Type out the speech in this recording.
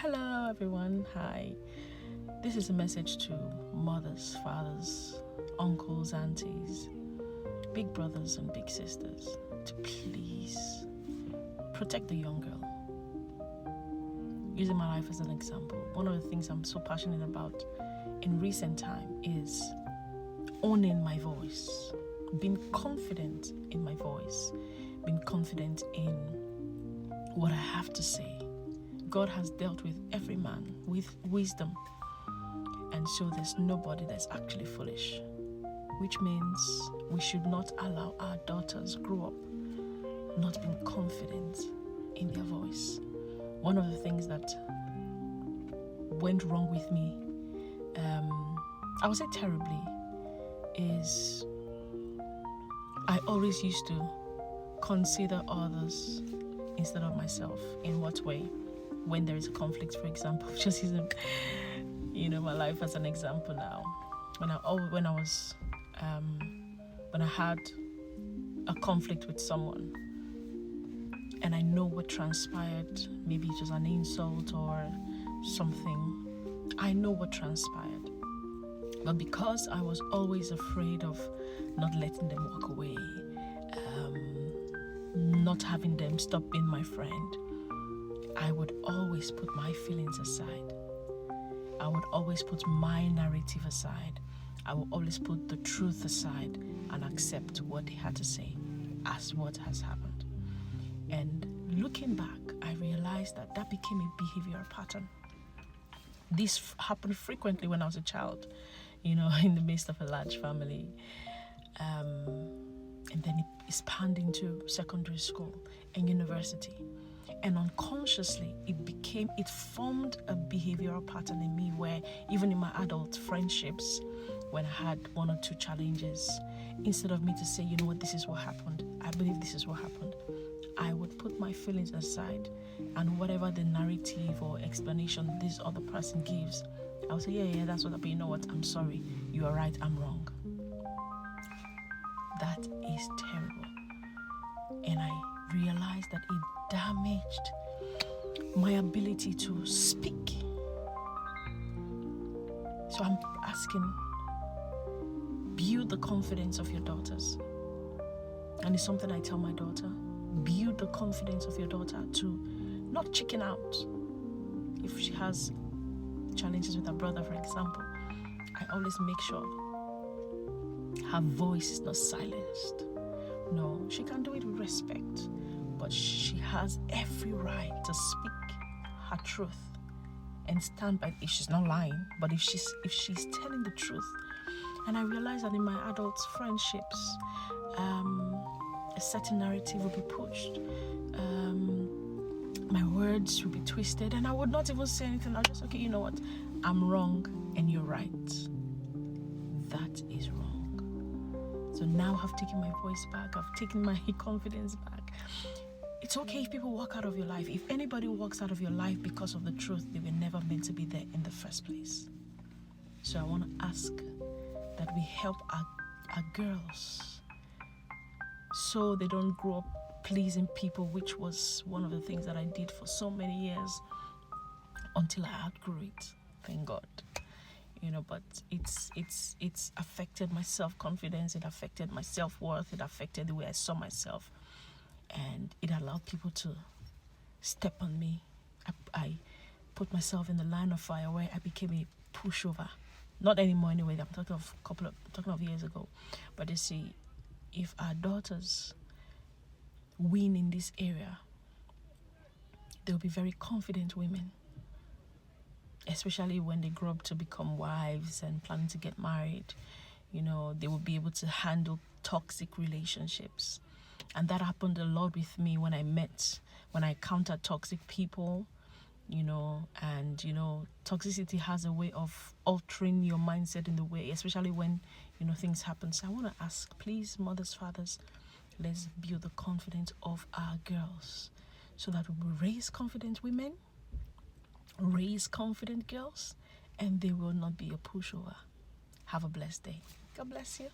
Hello everyone, hi. This is a message to mothers, fathers, uncles, aunties, big brothers and big sisters to please protect the young girl. Using my life as an example, one of the things I'm so passionate about in recent time is owning my voice, being confident in my voice, being confident in what I have to say. God has dealt with every man with wisdom, and so there's nobody that's actually foolish, which means we should not allow our daughters grow up not being confident in their voice. One of the things that went wrong with me, I would say terribly, is I always used to consider others instead of myself. In what way? When there is a conflict, for example, just using, my life as an example now. When I had a conflict with someone, and I know what transpired, maybe it was an insult or something. I know what transpired, but because I was always afraid of not letting them walk away, not having them stop being my friend, I would always put my feelings aside. I would always put my narrative aside. I would always put the truth aside and accept what they had to say as what has happened. And looking back, I realized that became a behavioral pattern. This happened frequently when I was a child, in the midst of a large family. And then it expanded into secondary school and university. And unconsciously, it formed a behavioral pattern in me where even in my adult friendships, when I had one or two challenges, instead of me to say, you know what, this is what happened, I believe this is what happened, I would put my feelings aside, and whatever the narrative or explanation this other person gives, I would say, yeah, that's what happened. You know what, I'm sorry, you are right, I'm wrong. That is terrible. And I realized that it damaged my ability to speak. So I'm asking, build the confidence of your daughters. And it's something I tell my daughter, build the confidence of your daughter to not chicken out. If she has challenges with her brother, for example, I always make sure her voice is not silenced. No, she can do it with respect, but she has every right to speak her truth and stand by it. If she's not lying, but if she's telling the truth. And I realize that in my adult friendships, a certain narrative will be pushed. My words will be twisted, and I would not even say anything. I'll just, okay, you know what? I'm wrong and you're right. That is wrong. So now I've taken my voice back. I've taken my confidence back. It's okay if people walk out of your life. If anybody walks out of your life because of the truth, they were never meant to be there in the first place. So I want to ask that we help our girls so they don't grow up pleasing people, which was one of the things that I did for so many years until I outgrew it. Thank God. But it's affected my self-confidence, it affected my self-worth, it affected the way I saw myself, and it allowed people to step on me. I put myself in the line of fire where I became a pushover. Not anymore anyway, I'm talking of years ago. But you see, if our daughters win in this area, they'll be very confident women. Especially when they grow up to become wives and planning to get married, they will be able to handle toxic relationships. And that happened a lot with me when I encountered toxic people, and toxicity has a way of altering your mindset in the way, especially when, things happen. So I want to ask, please, mothers, fathers, let's build the confidence of our girls so that we will raise confident women, raise confident girls, and they will not be a pushover. Have a blessed day. God bless you.